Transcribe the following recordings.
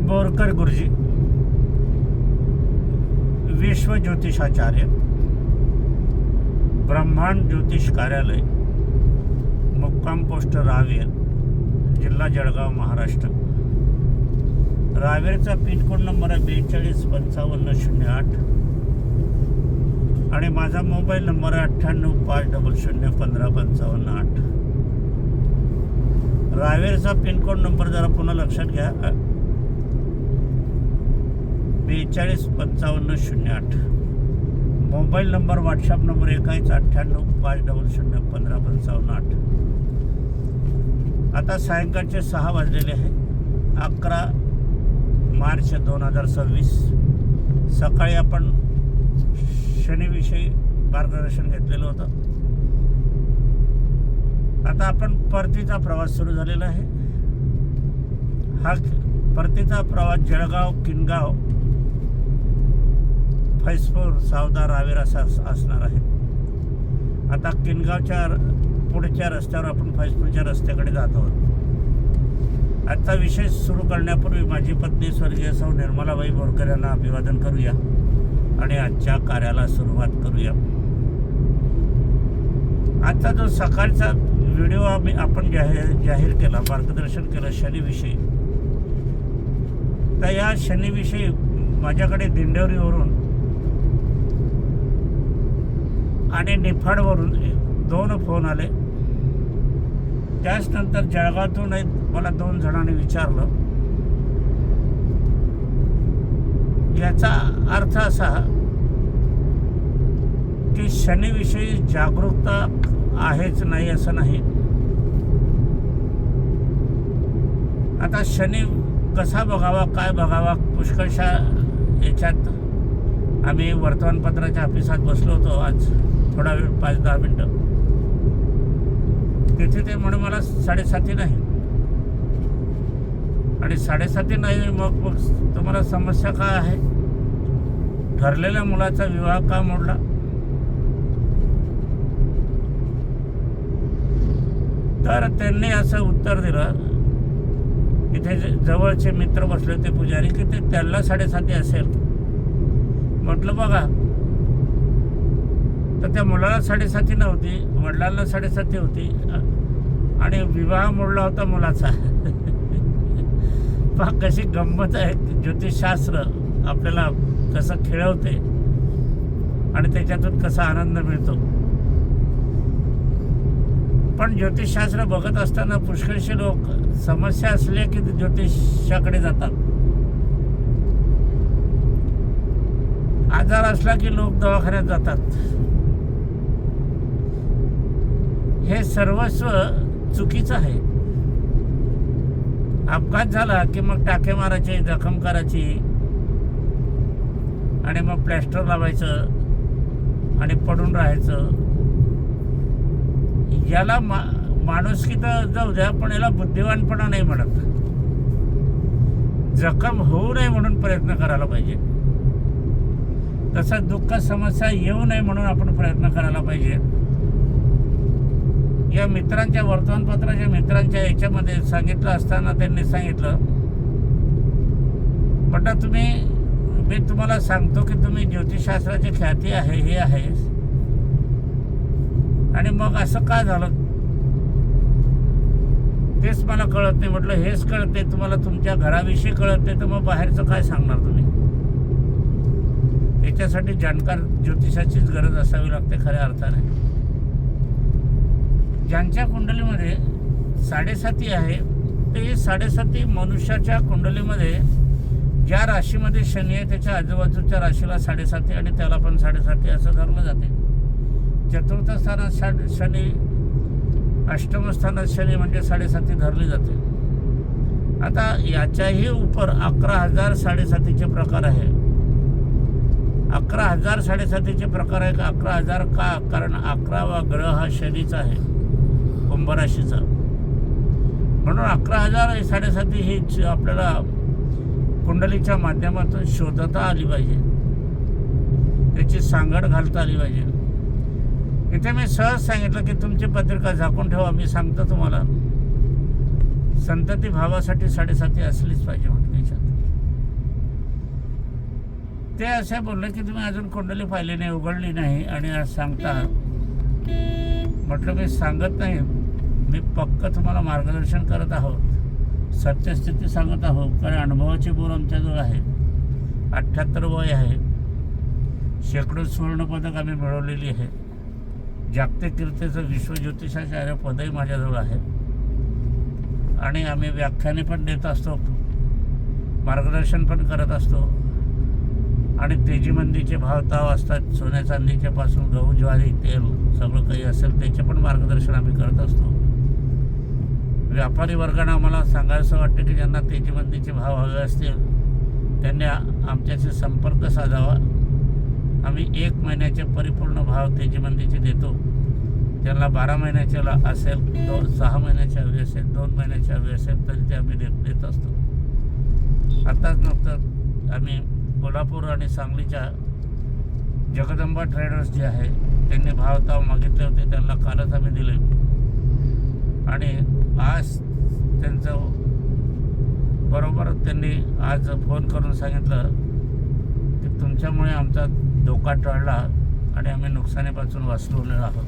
बोरकर गुरुजी, विश्व ज्योतिषाचार्य, ब्रह्मांड ज्योतिष कार्यालय, मुक्काम पोस्ट रावेर, जिल्हा जळगाव, महाराष्ट्र. रावेरचा पिनकोड नंबर आहे 425508 आणि माझा मोबाईल नंबर आहे 9850015558. रावेरचा पिनकोड नंबर जरा पुन्हा लक्षात घ्या, 425508. मोबाईल नंबर, व्हॉट्सअप नंबर एक आहेच, 9850015558. आता सायंकाळचे 6 वाजलेले आहे, 11 मार्च 2026. सकाळी आपण शनीविषयी मार्गदर्शन घेतलेलं होतं. आता आपण परतीचा प्रवास सुरू झालेला आहे. हा परतीचा प्रवास जळगाव, किनगाव, फैजपूर, सावदा, रावेर असा असणार आहे. आता किनगावच्या पुढच्या रस्त्यावर आपण फैजपूरच्या रस्त्याकडे जात आहोत. आजचा विषय सुरू करण्यापूर्वी माझी पत्नी स्वर्गीय सौ निर्मलाबाई बोरकर यांना अभिवादन करूया आणि आजच्या कार्याला सुरुवात करूया. आजचा जो सकाळचा व्हिडिओ आपण जाहीर केला, मार्गदर्शन केलं शनीविषयी, तर या शनीविषयी माझ्याकडे दिंडोरीवरून आणि निफाडवरून 2 फोन आले. त्याचनंतर जळगावातून मला 2 जणांनी विचारलं. याचा अर्थ असा की शनीविषयी जागरूकता आहेच नाही असं नाही. आता शनी कसा बघावा, काय बघावा, पुष्कळशा याच्यात आम्ही वर्तमानपत्राच्या ऑफिसात बसलो होतो आज थोडा वेळ, 5-10 मिनटं. तिथे ते म्हणून मला 7:30 नाही आणि 7:30 नाही. मग तुम्हाला समस्या काय आहे? ठरलेल्या मुलाचा विवाह का मोडला? तर त्यांनी असं उत्तर दिलं, इथे जवळचे मित्र बसले होते पुजारी, की ते त्यांना 7:30 असेल. म्हटलं बघा, तर त्या मुलाला 7:30 नव्हती, वडिलांना 7:30 होती आणि विवाह मोडला होता मुलाचा. पहा कशी गंमत आहे. ज्योतिषशास्त्र आपल्याला कसं खेळवते आणि त्याच्यातून कसा आनंद मिळतो. पण ज्योतिषशास्त्र बघत असताना पुष्कळशे लोक समस्या असल्या की ज्योतिषाकडे जातात. आजार असला की लोक दवाखान्यात जातात. हे सर्वस्व चुकीचं आहे. अपघात झाला की मग टाके मारायचे, जखम करायची आणि मग प्लॅस्टर लावायचं आणि पडून राहायचं. याला माणुसकी तर जाऊ द्या, पण याला बुद्धिवानपणा नाही म्हणत. जखम होऊ नये म्हणून प्रयत्न करायला पाहिजे. तसं दुःख समस्या येऊ नये म्हणून आपण प्रयत्न करायला पाहिजे. या मित्रांच्या, वर्तमानपत्राच्या मित्रांच्या याच्यामध्ये सांगितलं असताना त्यांनी सांगितलं, म्हटलं मी तुम्हाला सांगतो की तुम्ही ज्योतिषशास्त्राची ख्याती आहे, हे आहे, आणि मग असं का झालं तेच मला कळत नाही. म्हटलं हेच कळत नाही तुम्हाला, तुमच्या घराविषयी कळत नाही, तर मग बाहेरचं काय सांगणार तुम्ही? याच्यासाठी जाणकार ज्योतिषाचीच गरज असावी लागते खऱ्या अर्थाने. ज्यांच्या कुंडलीमध्ये 7:30 आहे, ते 7:30 मनुष्याच्या कुंडलीमध्ये ज्या राशीमध्ये शनी आहे त्याच्या आजूबाजूच्या राशीला 7:30 आणि त्याला पण 7:30 असं धरलं जाते. चतुर्थ स्थानात शनी, अष्टम स्थानात शनी म्हणजे 7:30 धरली जाते. आता याच्याही उपर 11,000 7:30चे प्रकार आहे. 11,000 7:30चे प्रकार आहे. 11,000 का? कारण 11वा ग्रह हा शनीचा आहे, कुंभ राशीचा. म्हणून 11,000 7:30 ही आपल्याला कुंडलीच्या माध्यमातून शोधता आली पाहिजे, त्याची सांगड घालता आली पाहिजे. इथे मी सहज सांगितलं की तुमची पत्रिका झाकून ठेवा, मी सांगतो तुम्हाला संतती भावासाठी 7:30 असलीच पाहिजे म्हटलं याच्यात. ते असे बोलले की तुम्ही अजून कुंडली पाहिली नाही, उघडली नाही आणि आज सांगता. म्हटलं मी सांगत नाही, मी पक्क तुम्हाला मार्गदर्शन करत आहोत, सत्यस्थिती सांगत आहोत. कारण अनुभवाची बोल आमच्याजवळ आहे. 78 वय आहे, शेकडो सुवर्णपदक आम्ही मिळवलेली आहे. जागतिक कीर्तीचं विश्वज्योतिषाचार्य पदही माझ्याजवळ आहे. आणि आम्ही व्याख्याने पण देत असतो, मार्गदर्शन पण करत असतो. आणि तेजीमंदीचे भावताव असतात, सोन्या चांदीच्या पासून गहू ज्वारी तेल सगळं काही असेल त्याचे पण मार्गदर्शन आम्ही करत असतो. व्यापारी वर्गाने आम्हाला सांगायचं वाटतं की ज्यांना तेजीमंदीचे भाव हवे असतील त्यांनी आमच्याशी संपर्क साधावा. आम्ही 1 महिन्याचे परिपूर्ण भाव तेजीमंदीचे देतो. त्यांना 12 महिन्याचे असेल, 6 महिन्याचे हवे असेल, 2 महिन्याचे हवे असेल तरी ते आम्ही देत असतो. आताच नंतर आम्ही कोल्हापूर आणि सांगलीच्या जगदंबा ट्रेडर्स जे आहे त्यांनी भावताव मागितले होते, त्यांना कालच आम्ही दिले. आणि आज त्यांचं बरोबर त्यांनी आज फोन करून सांगितलं की तुमच्यामुळे आमचा धोका टळला आणि आम्ही नुकसानीपासून वाचवलेलो आहोत.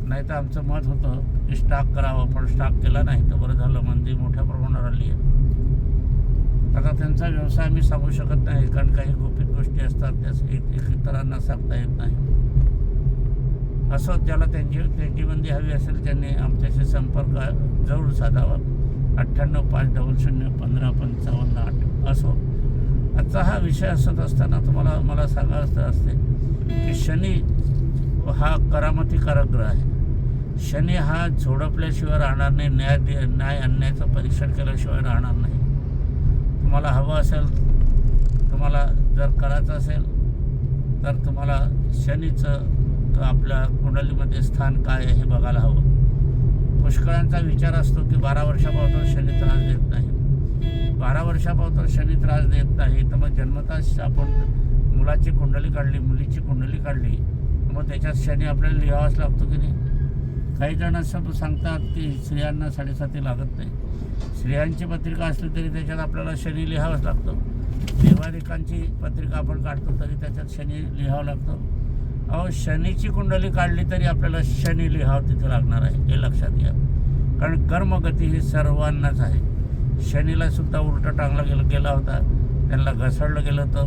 नाही तर आमचं मत होतं की स्टॉक करावं, पण स्टॉक केला नाही तर बरं झालं. मंदी मोठ्या प्रमाणावर आली आहे. आता त्यांचा व्यवसाय आम्ही सांगू शकत नाही, कारण काही गुपित गोष्टी असतात त्या इतरांना सांगता येत नाही. असं ज्याला तेजीमंदी हवी असेल त्यांनी आमच्याशी संपर्क जरूर साधावा. 9850051555 असो. आजचा हा विषय असत असताना मला सांगायचं असते की शनी हा करामतीकारक ग्रह आहे. शनी हा झोडपल्याशिवाय राहणार नाही, न्याय अन्यायाचं परीक्षण केल्याशिवाय राहणार नाही. तुम्हाला हवं असेल, तुम्हाला जर करायचं असेल तर तुम्हाला शनीचं आपल्या कुंडलीमध्ये स्थान काय आहे हे बघायला हवं. पुष्कळांचा विचार असतो की 12 वर्षापासून शनी त्रास देत नाही. 12 वर्षापासून शनी त्रास देत नाही तर मग जन्मताच आपण मुलाची कुंडली काढली, मुलीची कुंडली काढली तर मग त्याच्यात शनी आपल्याला लिहावाच लागतो की नाही. काही जण असं सांगतात की स्त्रियांना 7.5 लागत नाही. स्त्रियांची पत्रिका असली तरी त्याच्यात आपल्याला शनी लिहावंच लागतं. देवादिकांची पत्रिका आपण काढतो तरी त्याच्यात शनी लिहावं लागतं. अहो, शनीची कुंडली काढली तरी आपल्याला शनी लिहावं तिथे लागणार आहे, हे लक्षात घ्या. कारण कर्मगती ही सर्वांनाच आहे. शनीला सुद्धा उलटं टांगला गेला होता, त्यांना घसरलं गेलं होतं,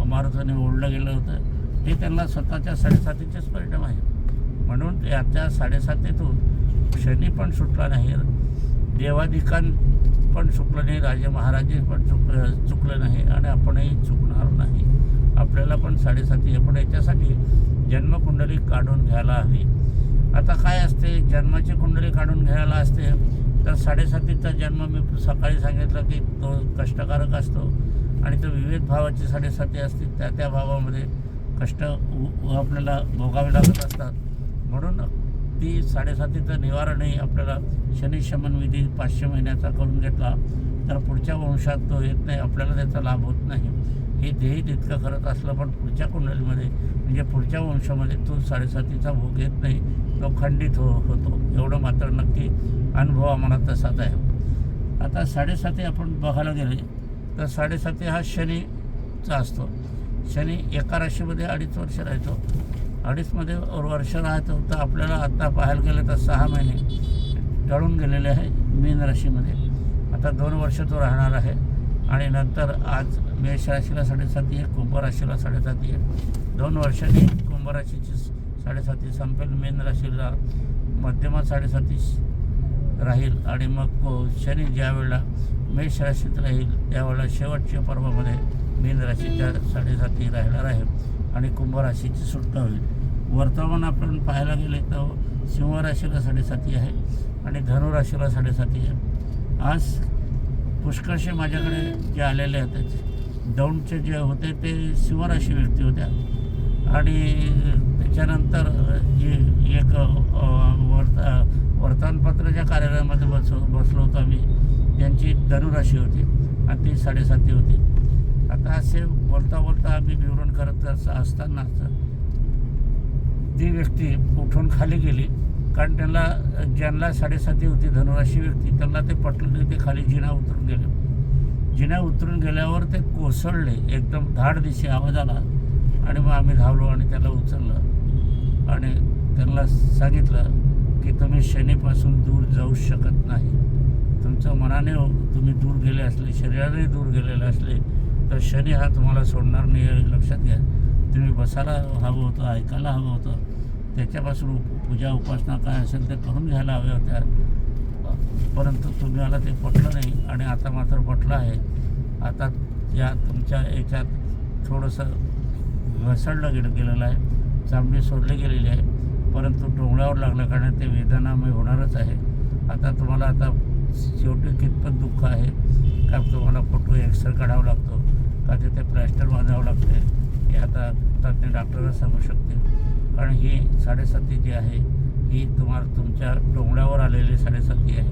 मारुतीने ओढलं गेलं होतं. हे त्यांना स्वतःच्या 7.5चेच परिणाम आहे. म्हणून याच्या 7.5तून शनी पण सुटला नाही, देवादिकां पण चुकलं नाही, राजे महाराजे पण चुकलं नाही आणि आपणही चुकणार नाही. आपल्याला पण 7.5 आहे, पण याच्यासाठी जन्मकुंडली काढून घ्यायला हवी. आता काय असते, जन्माची कुंडली काढून घ्यायला असते तर 7.5चा जन्म मी सकाळी सांगितलं की तो कष्टकारक असतो आणि तो विविध भावाची 7.5 असते. त्या भावामध्ये कष्ट आपल्याला भोगावे लागत असतात. म्हणून ती 7.5चं निवारणही आपल्याला शनिशमन विधी 500 महिन्याचा करून घेतला तर पुढच्या वंशात तो येत नाही, आपल्याला त्याचा लाभ होत नाही. हे देही तितकं करत असलं पण पुढच्या कुंडलीमध्ये म्हणजे पुढच्या वंशामध्ये तो 7.5चा भोग येत नाही, तो खंडित होतो. एवढं मात्र नक्की अनुभव आम्हाला तसाच आहे. आता 7.5 आपण बघायला गेले तर 7.5 हा शनीचा असतो. शनी एका राशीमध्ये 2.5 वर्ष राहतो. 2.5मध्ये वर्ष राहतो तर आपल्याला आता पाहायला गेलं तर 6 महिने टळून गेलेले आहे मीन राशीमध्ये. आता 2 वर्ष तो राहणार आहे आणि नंतर आज मेष राशीला 7.5 आहे, कुंभ राशीला 7.5 आहे. 2 वर्षांनी कुंभ राशीची 7.5 संपेल, मीन राशीला मध्यमा 7.5 राहील आणि मग शनी ज्या वेळेला मेष राशीत राहील त्यावेळेला शेवटच्या पर्वामध्ये मीन राशीच्या 7.5 राहणार आहे आणि कुंभ राशीची सुटका होईल. वर्तमान आपण पाहायला गेले तर सिंह राशीला 7.5 आहे आणि धनु राशीला 7.5 आहे. आज पुष्कळशे माझ्याकडे जे आलेले होते दौंडचे जे होते ते सिंह राशी व्यक्ती होत्या आणि त्याच्यानंतर जे एक वर्तमानपत्राच्या कार्यालयामध्ये बसलो होतो आम्ही, त्यांची धनुराशी होती आणि ती 7.5 होती. आता असे बोलता आम्ही विवरण करत असताना ती व्यक्ती उठून खाली गेली. कारण ज्यांना 7.5 होती धनुराशी व्यक्ती त्यांना ते पटलं नाही, ते खाली जिना उतरून गेले. जिन्या उतरून गेल्यावर ते कोसळले, एकदम धाड दिशी आवाज आला आणि मग आम्ही धावलो आणि त्याला उचललं आणि त्यांना सांगितलं की तुम्ही शनीपासून दूर जाऊ शकत नाही. तुमचं मनाने तुम्ही दूर गेले असले, शरीराने दूर गेलेले असले तर शनी हा तुम्हाला सोडणार नाही हे लक्षात घ्या. तुम्ही बसायला हवं होतं, ऐकायला हवं होतं, त्याच्यापासून पूजा उपासना काय असेल ते करून घ्यायला हव्या होत्या, परंतु तुम्हाला ते पटलं नाही आणि आता मात्र पटलं आहे. आता या तुमच्या याच्यात थोडंसं घसरलं गेलेलं आहे, चांबडी सोडली गेलेली आहे, परंतु डोंगरावर लागल्या कारण ते वेदनामय होणारच आहे. आता तुम्हाला आता शेवटी कितपत दुःख आहे का, तुम्हाला फोटो एक्सरे काढावा लागतो का, तिथे प्लॅस्टर बांधावं लागते हे आता तज्ञ डॉक्टरच सांगू शकते. कारण ही 7.5 जी आहे ही तुम्हाला तुमच्या डोंगरावर आलेली 7.5 आहे,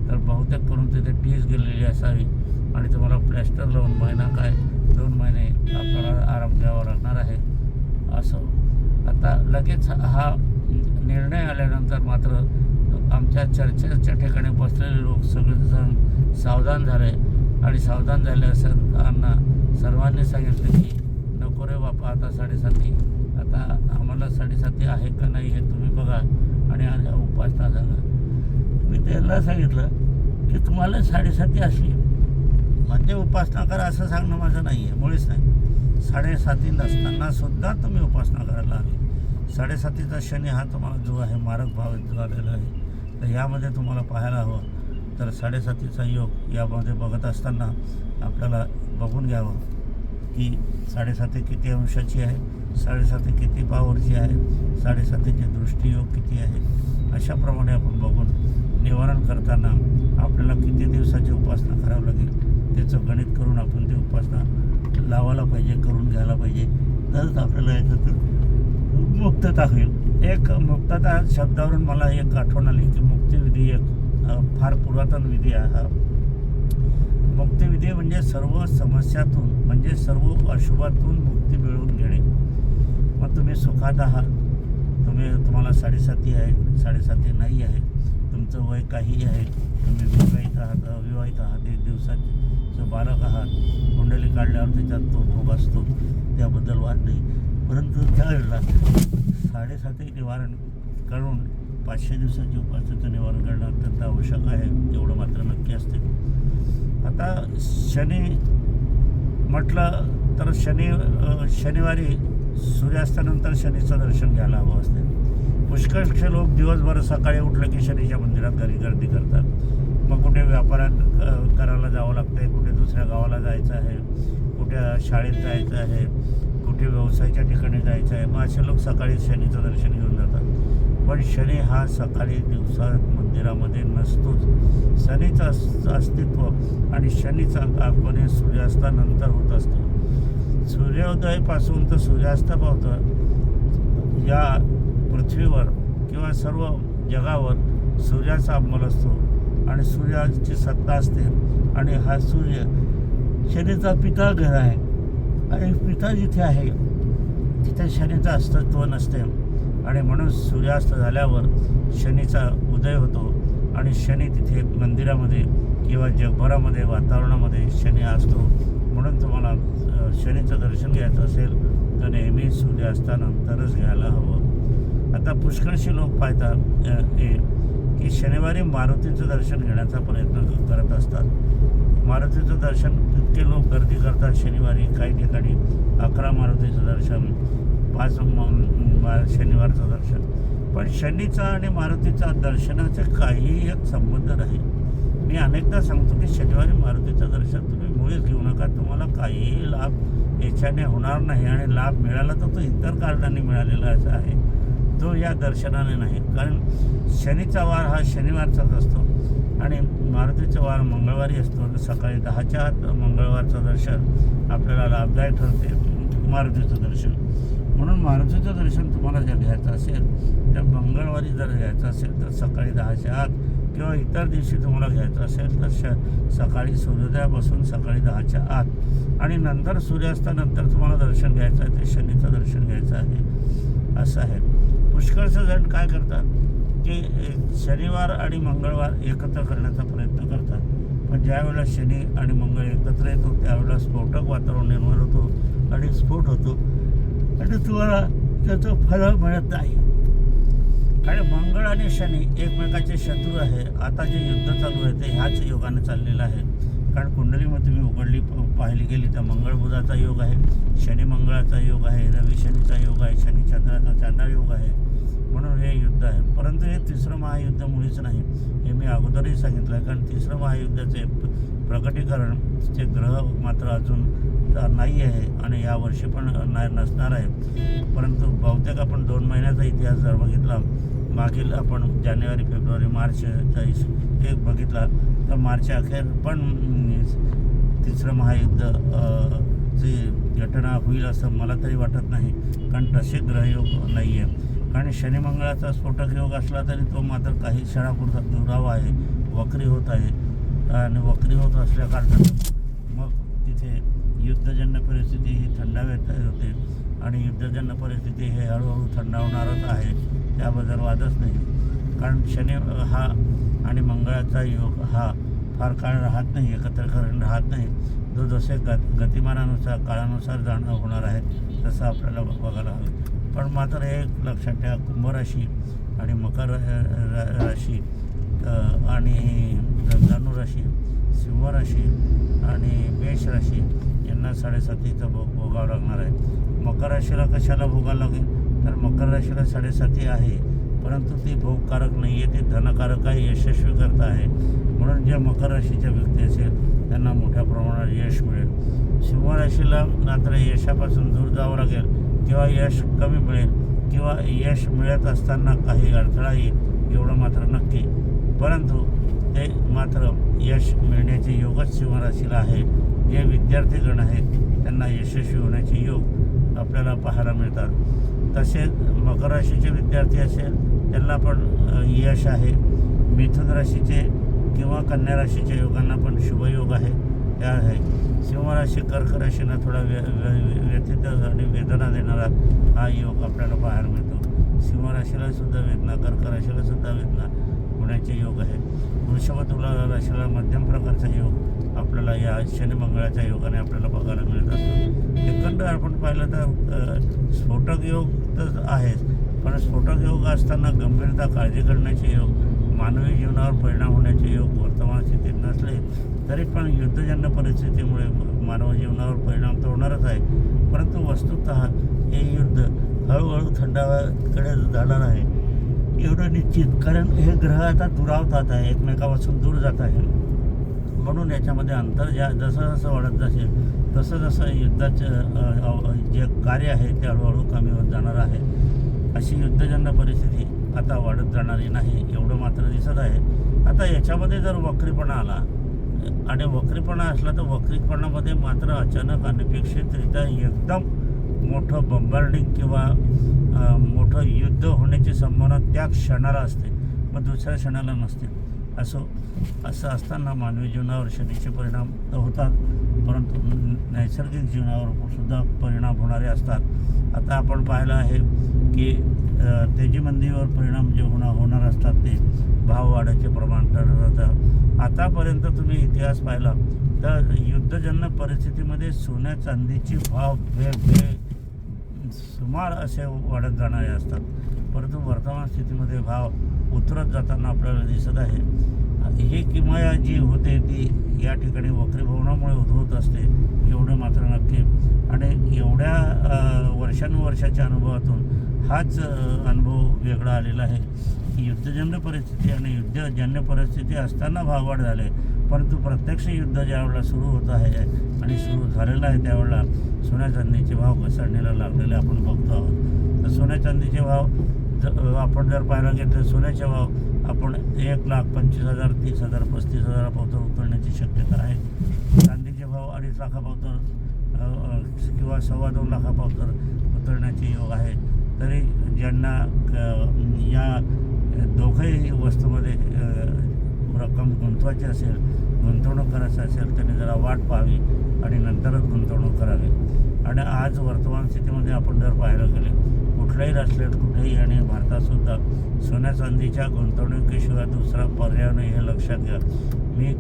तर बहुतेक करून तिथे टीस गेलेली असावी आणि तुम्हाला प्लॅस्टर लावून महिना काय 2 महिने आपल्याला आराम घ्यावा लागणार आहे. असं आता लगेच हा निर्णय आल्यानंतर मात्र आमच्या चर्चेच्या ठिकाणी बसलेले लोक सगळेजण सावधान झाले आणि सावधान झाले असताना सर्वांनी सांगितले की नको रे बापा, आता 7.5 आता आम्हाला 7.5 आहे का नाही हे तुम्ही बघा आणि उपासना सांगा. मी त्यांना सांगितलं की तुम्हाला 7.5 असली म्हणजे उपासना करा असं सांगणं माझं नाही आहे, मुळीच नाही. 7.5 नसताना सुद्धा तुम्ही उपासना करायला हवी. 7.5चा शनी हा तुम्हाला जो आहे मारक भाव झालेला आहे, तर यामध्ये तुम्हाला पाहायला हवं तर 7.5चा योग यामध्ये बघत असताना आपल्याला बघून घ्यावं की 7.5 किती अंशाची आहे, 7.5 किती पावरची आहे, 7.5चे दृष्टियोग किती आहे, अशाप्रमाणे आपण बघून निवारण करताना आपल्याला किती दिवसाची उपासना करावं लागेल त्याचं गणित करून आपण ती उपासना लावायला पाहिजे, करून घ्यायला पाहिजे, तरच आपल्याला याच्यातून मुक्तता होईल. एक मुक्तता शब्दावरून मला एक आठवण आली की मुक्तिविधी एक फार पुरातन विधी आहे. हा मुक्तिविधी म्हणजे सर्व समस्यातून म्हणजे सर्व अशुभातून मुक्ती मिळवून घेणे. मग तुम्ही सुखात आहात, तुम्हाला 7.5 आहे, 7.5 नाही आहे, तुमचं वय काही आहे, तुम्ही विवाहित आहात, अविवाहित आहात, 1 दिवसाचं बालक आहात, कुंडली काढल्यावर त्याच्यात तो भोग असतो, त्याबद्दल वाद नाही. परंतु त्यावेळेला 7.5 निवारण करून 500 दिवसाची उपासनेचं निवारण करणं अत्यंत आवश्यक आहे, एवढं मात्र नक्की असते. आता शनी म्हटलं तर शनिवारी सूर्यास्तानंतर शनीचं दर्शन घ्यायला हवं असते. पुष्कळशे लोक दिवसभर सकाळी उठलं की शनीच्या मंदिरात गर्दी करतात. मग कुठे व्यापारात करायला जावं लागतं, कुठे दुसऱ्या गावाला जायचं आहे, कुठे शाळेत जायचं आहे, कुठे व्यवसायाच्या ठिकाणी जायचं आहे. मग असे लोक सकाळी शनीचं दर्शन घेऊन जातात. पण शनी हा सकाळी दिवसा मंदिरामध्ये नसतोच. शनीचं अस्तित्व आणि शनीचा आगमन हे सूर्यास्तानंतर होत असतो. सूर्योदयापासून तर सूर्यास्तापर्यंत या पृथ्वीवर किंवा सर्व जगावर सूर्याचा अंमल असतो आणि सूर्याची सत्ता असते. आणि हा सूर्य शनीचा पिता ग्रह आहे आणि पिता जिथे आहे तिथे शनीचं अस्तित्व नसते आणि म्हणून सूर्यास्त झाल्यावर शनीचा उदय होतो आणि शनी तिथे मंदिरामध्ये किंवा जगभरामध्ये वातावरणामध्ये शनी असतो. म्हणून तुम्हाला शनीचं दर्शन घ्यायचं असेल तर नेहमी सूर्यास्तानंतरच घ्यायला हवं. आता पुष्कळशी लोक पाहतात की शनिवारी मारुतीचं दर्शन घेण्याचा प्रयत्न करत असतात. मारुतीचं दर्शन इतके लोक गर्दी करतात शनिवारी, काही ठिकाणी 11 मारुतीचं दर्शन, 5 शनिवारचं दर्शन. पण शनीचा आणि मारुतीचा दर्शनाचा काहीही एक संबंध नाही. मी अनेकदा सांगतो की शनिवारी मारुतीचं दर्शन तुम्ही मुळीच घेऊ नका. तुम्हाला काहीही लाभ याच्याने होणार नाही आणि लाभ मिळाला तर तो इतर कारणांनी मिळालेला असा आहे, तो या दर्शनाने नाही. कारण शनीचा वार हा शनिवारचाच असतो आणि मारुतीचा वार मंगळवारी असतो. सकाळी 10च्या आत मंगळवारचं दर्शन आपल्याला लाभदायक ठरते, मारुतीचं दर्शन. म्हणून मारुतीचं दर्शन तुम्हाला जर घ्यायचं असेल तर मंगळवारी जर घ्यायचं असेल तर सकाळी 10च्या आत किंवा इतर दिवशी तुम्हाला घ्यायचं असेल तर सकाळी सूर्योदयापासून सकाळी 10च्या आत आणि नंतर सूर्यास्तानंतर तुम्हाला दर्शन घ्यायचं आहे ते शनीचं दर्शन घ्यायचं आहे, असं आहे. पुष्कळचे जण काय करतात की शनिवार आणि मंगळवार एकत्र करण्याचा प्रयत्न करतात, पण ज्यावेळेला शनी आणि मंगळ एकत्र येतो त्यावेळेला स्फोटक वातावरण निर्माण होतो आणि स्फोट होतो आणि तुम्हाला त्याचं फळ मिळत नाही. कारण मंगळ आणि शनी एकमेकाचे शत्रू आहे. आता जे युद्ध चालू आहे ते ह्याच योगाने चाललेलं आहे. कारण कुंडलीमध्ये तुम्ही पाहिली गेली तर मंगळ बुधाचा योग आहे, शनी मंगळाचा योग आहे, रवी शनीचा योग आहे, शनी चंद्राचा चांडाळ योग आहे. म्हणून हे युद्ध आहे. परंतु हे तिसरं महायुद्ध मुळीच नाही, हे मी अगोदरही सांगितलं आहे. कारण तिसरं महायुद्धाचे प्रकटीकरण चे ग्रह मात्र अजून नाही आहे आणि यावर्षी पण नसणार आहे. परंतु बहुतेक आपण 2 महिन्याचा इतिहास जर बघितला, मागील आपण जानेवारी फेब्रुवारी मार्चचा एक बघितला तर मार्च अखेर पण तिसरं महायुद्ध ची घटना होईल असं मला तरी वाटत नाही. कारण तसे ग्रहयोग नाही आहे. कारण शनी मंगळाचा स्फोटक योग असला तरी तो मात्र काही क्षणापुरता दुरावा आहे, वक्री होत आहे आणि वक्री होत असल्या कारणानं मग तिथे युद्धजन्य परिस्थिती ही थंडावत होते आणि युद्धजन्य परिस्थिती हे हळूहळू थंडावणारच आहे, त्याबद्दल वादच नाही. कारण शनी हा आणि मंगळाचा योग हा फार काळ राहत नाही, एकत्र राहत नाही. जो जसे गतिमानानुसार काळानुसार जाणं होणार आहे तसं आपल्याला बघायला हवं. पण मात्र एक लक्षात ठेवा, कुंभराशी आणि मकर राशी आणि धनुराशी, सिंहराशी आणि मेष राशी यांना 7.5 भोगावं लागणार आहे. मकर राशीला कशाला भोगावं लागेल तर मकर राशीला 7.5 आहे, परंतु ती भोगकारक नाही आहे, ती धनकारक आहे, यशस्वी करता आहे. म्हणून जे मकर राशीच्या व्यक्ती असेल त्यांना मोठ्या प्रमाणात यश मिळेल. सिंह राशीला मात्र यशापासून दूर जावं लागेल किंवा यश कमी मिळेल किंवा यश मिळत असताना काही अडथळा येईल एवढं मात्र नक्की. परंतु ते मात्र यश मिळण्याचे योगच सिंह राशीला आहे. जे विद्यार्थीगण आहेत त्यांना यशस्वी होण्याचे योग आपल्याला पाहायला मिळतात. तसेच मकर राशीचे विद्यार्थी असेल त्यांना पण यश आहे. मिथुन राशीचे किंवा कन्या राशीच्या योगांना पण शुभयोग आहे, त्या आहे. सिंह राशी कर्क राशींना थोडा व्यथित आणि वेदना देणारा हा योग आपल्याला पाहायला मिळतो. सिंह राशीला सुद्धा वेदना, कर्क राशीला सुद्धा वेदना होण्याचे योग आहे. वृषभ तुला राशीला मध्यम प्रकारचा योग आपल्याला या शनी मंगळाच्या योगाने आपल्याला बघायला मिळत असतो. एकंदर आपण पाहिलं तर स्फोटक योग तर आहेच, पण स्फोटक योग असताना गंभीरता काळजी करण्याचे योग, मानवी जीवनावर परिणाम होण्याचे योग वर्तमान स्थितीत नसले तरी पण युद्धजन्य परिस्थितीमुळे मानव जीवनावर परिणाम तर होणारच आहे. परंतु वस्तुतः हे युद्ध हळूहळू थंडाव्याकडे जाणार आहे एवढं निश्चित. कारण हे ग्रह आता दुरावतात आहे, एकमेकापासून दूर जात आहे. म्हणून याच्यामध्ये अंतर जसं जसं वाढत जाईल तसं जसं युद्धाचं जे कार्य आहे ते हळूहळू कमी होत जाणार आहे. अशी युद्धजन्य परिस्थिती आता वाढत जाणारी नाही एवढं मात्र दिसत आहे. आता याच्यामध्ये जर वक्रीपणा आला आणि वक्रीपणा असला तर वक्रीपणामध्ये मात्र अचानक अनपेक्षितरित्या एकदम मोठं बंबार्डिंग किंवा मोठं युद्ध होण्याची संभावना त्या क्षणाला असते, मग दुसऱ्या क्षणाला नसते. असं असताना मानवी जीवनावर शनीचे परिणाम तर होतात, परंतु नैसर्गिक जीवनावर सुद्धा परिणाम होणारे असतात. आता आपण पाहिलं आहे की तेजीमंदीवर परिणाम जे होणार असतात ते भाव वाढायचे प्रमाण ठरवतात. आतापर्यंत तुम्ही इतिहास पाहिला तर युद्धजन्य परिस्थितीमध्ये सोन्या चांदीचे भाव सुमार असे वाढत जाणारे असतात, परंतु वर्तमान स्थितीमध्ये भाव उतरत जाताना आपल्याला दिसत आहे. ही किमया जी होते ती या ठिकाणी वक्रीभवनामुळे उद्भवत असते एवढं मात्र नक्की. आणि एवढ्या वर्षानुवर्षाच्या अनुभवातून हाच अनुभव वेगळा आलेला आहे की युद्धजन्य परिस्थिती आणि युद्धजन्य परिस्थिती असताना भाववाढ झाले, परंतु प्रत्यक्ष युद्ध ज्यावेळेला सुरू होत आहे आणि सुरू झालेलं आहे त्यावेळेला सोन्या चांदीचे भाव घसरण्याला लागलेले आपण बघतो आहोत. तर सोन्या चांदीचे भाव आपण जर पाहायला गेलं तर सोन्याचे भाव आपण 1,25,000, 30,000, 35,000 पावतर उतरण्याची शक्यता आहे. चांदीचे भाव 2.5 लाखापावतर किंवा 2.25 लाखापावतर उतरण्याचे योग आहे. तरी ज्यांना या दोघंही वस्तूमध्ये रक्कम गुंतवायची असेल गुंतवणूक करायचं असेल त्यांनी जरा वाट पाहावी आणि नंतरच गुंतवणूक करावी. आणि आज वर्तमान स्थितीमध्ये आपण जर पाहायला गेले कुठल्याही राष्ट्रात कुठेही आणि भारतातसुद्धा सोन्या चांदीच्या गुंतवणुकीशिवाय दुसरा पर्याय नाही हे लक्षात घ्या. मी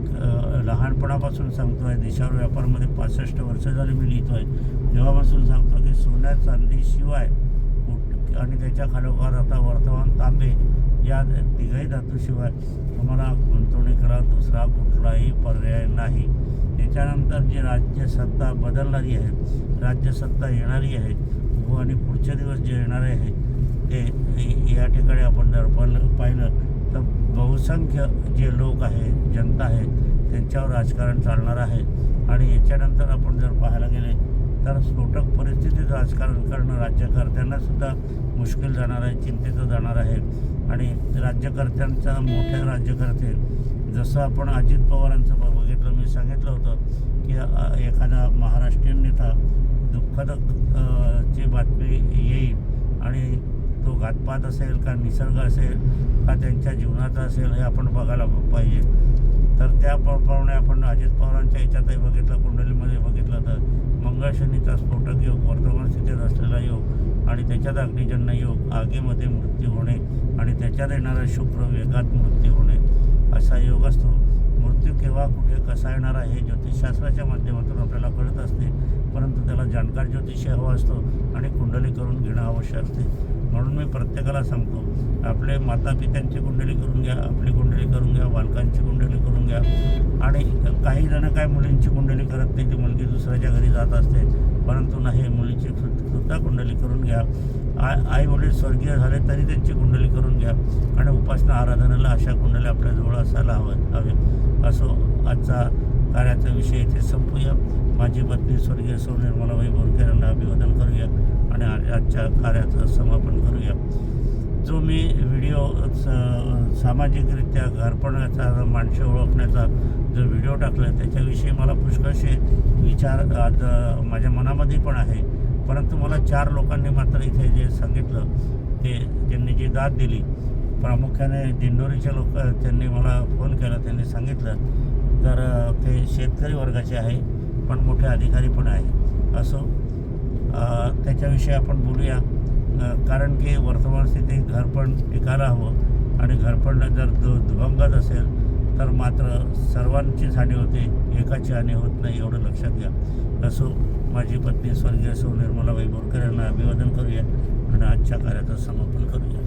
लहानपणापासून सांगतो आहे, देशावर व्यापारमध्ये 65 वर्ष झाली मी लिहितो आहे, तेव्हापासून सांगतो की सोन्या चांदीशिवाय आणि त्याच्या खालोखाल आता वर्तमान तांबे या तिघही धातूशिवाय तुम्हाला गुंतवणुकीला दुसरा कुठलाही पर्याय नाही. त्याच्यानंतर जी राज्यसत्ता बदलणारी आहे, राज्यसत्ता येणारी आहे व आणि पुढचे दिवस जे येणारे आहे ते या ठिकाणी आपण जर पाहिलं तर बहुसंख्य जे लोक आहे, जनता आहे, त्यांच्यावर राजकारण चालणार आहे. आणि याच्यानंतर आपण जर पाहायला गेले तर स्फोटक परिस्थितीत राजकारण करणं राज्यकर्त्यांनासुद्धा मुश्किल जाणार आहे, चिंतेचं जाणार आहे. आणि राज्यकर्त्यांचा मोठे राज्यकर्ते जसं आपण अजित पवारांचं बघितलं, मी सांगितलं होतं की एखादा महाराष्ट्रीयन नेता दुःखद ची बातमी येईल आणि तो घातपात असेल का निसर्ग असेल का त्यांच्या जीवनाचा असेल हे आपण बघायला पाहिजे. तर त्याप्रमाणे आपण अजित पवारांच्या याच्यातही बघितलं, कुंडलीमध्ये बघितलं तर मंगळ शनीचा स्फोटक योग, वर्तमान स्थितीत असलेला योग आणि त्याच्यात अग्निजन्य योग, आगीमध्ये मृत्यू होणे आणि त्याच्यात येणारा शुक्र वेगात मृत्यू होणे असा योग असतो. मृत्यू केव्हा कुठे कसा येणार आहे हे ज्योतिषशास्त्राच्या माध्यमातून आपल्याला कळत असते, परंतु त्याला जाणकार ज्योतिषी हवा असतो आणि कुंडली करून घेणं आवश्यक असते. म्हणून मी प्रत्येकाला सांगतो, आपले मातापित्यांची कुंडली करून घ्या, आपली कुंडली करून घ्या, बालकांची कुंडली करून घ्या. आणि काही जण काय मुलींची कुंडली करत नाही, ती मुलगी दुसऱ्याच्या घरी जात असते, परंतु नाही, मुलीची सुद्धा कुंडली करून घ्या. आई वडील स्वर्गीय झाले तरी त्यांची कुंडली करून घ्या आणि उपासना आराधनेला अशा कुंडल्या आपल्याजवळ असायला हवे. असो, आजचा कार्याचा विषय इथे संपूया. माझी पत्नी स्वर्गीय सौ निर्मलाबाई बोरकर यांना अभिवादन करूया आणि आजच्या कार्याचं समापन करूया. जो मी व्हिडिओ सामाजिकरित्या घरपणाचा, माणसे ओळखण्याचा जो व्हिडिओ टाकला आहे त्याच्याविषयी मला पुष्कळसे विचार आज माझ्या मनामध्ये पण आहे, परंतु मला 4 लोकांनी मात्र इथे जे सांगितलं ते त्यांनी जी दाद दिली, प्रामुख्याने दिंडोरीचे लोक, त्यांनी मला फोन केला, त्यांनी सांगितलं तर ते शेतकरी वर्गाचे आहे पण मोठे अधिकारी पण आहे. असो, त्याच्याविषयी आपण बोलूया. कारण की वर्तमान स्थितीत घरपण टिकायला हवं आणि घरपण जर दुभंगत असेल तर मात्र सर्वांचीच हानी होते, एकाची हानी होत नाही, एवढं लक्षात घ्या. असो, माझी पत्नी स्वर्गीय सौ निर्मलाबाई बोरकर यांना अभिवादन करूया आणि आजच्या कार्याचं समापन करूया.